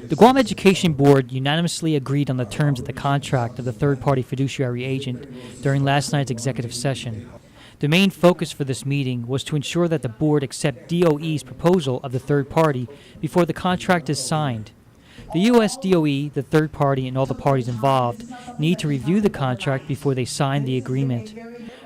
The Guam Education Board unanimously agreed on the terms of the contract of the third-party fiduciary agent during last night's executive session. The main focus for this meeting was to ensure that the board accept DOE's proposal of the third party before the contract is signed. The U.S. DOE, the third party, and all the parties involved need to review the contract before they sign the agreement.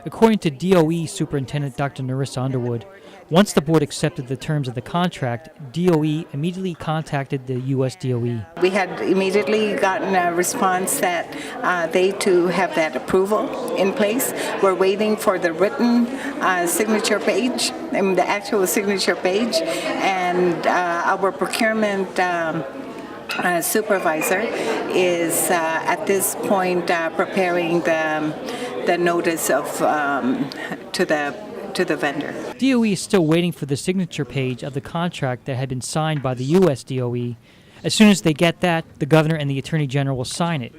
According to DOE Superintendent Dr. Narissa Underwood, once the board accepted the terms of the contract, DOE immediately contacted the U.S. DOE. We had immediately gotten a response that they too have that approval in place. We're waiting for the written signature page, the actual signature page, and our procurement supervisor is at this point preparing the notice of to the vendor. DOE is still waiting for the signature page of the contract that had been signed by the U.S. DOE. As soon as they get that, the governor and the attorney general will sign it.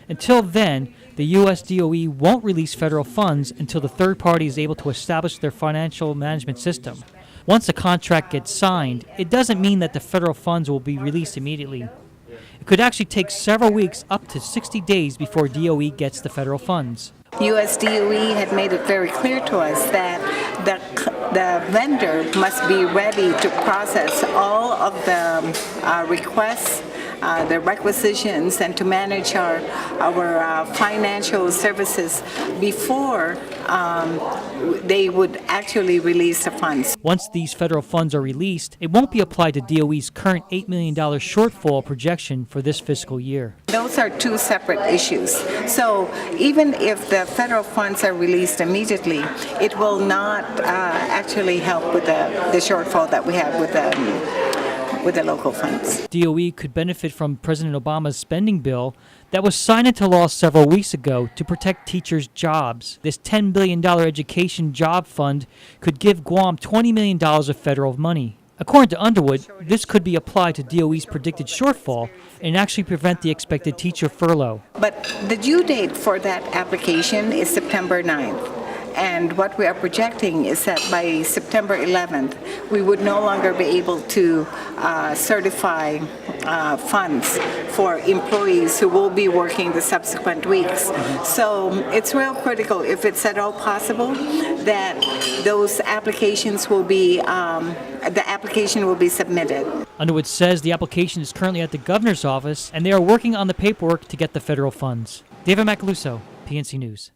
Until then, the U.S. DOE won't release federal funds until the third party is able to establish their financial management system. Once the contract gets signed, it doesn't mean that the federal funds will be released immediately. It could actually take several weeks, up to 60 days, before DOE gets the federal funds. U.S. DOE had made it very clear to us that the vendor must be ready to process all of the requests, the requisitions, and to manage our financial services before they would actually release the funds. Once these federal funds are released, it won't be applied to DOE's current $8 million shortfall projection for this fiscal year. Those are two separate issues. So even if the federal funds are released immediately, it will not actually help with the shortfall that we have with the local funds. DOE could benefit from President Obama's spending bill that was signed into law several weeks ago to protect teachers' jobs. This $10 billion education job fund could give Guam $20 million of federal money. According to Underwood, this could be applied to DOE's predicted shortfall and actually prevent the expected teacher furlough. But the due date for that application is September 9th. And what we are projecting is that by September 11th, we would no longer be able to certify funds for employees who will be working the subsequent weeks. So it's real critical, if it's at all possible, that those applications will be, the application will be submitted. Underwood says the application is currently at the governor's office, and they are working on the paperwork to get the federal funds. David Macaluso, PNC News.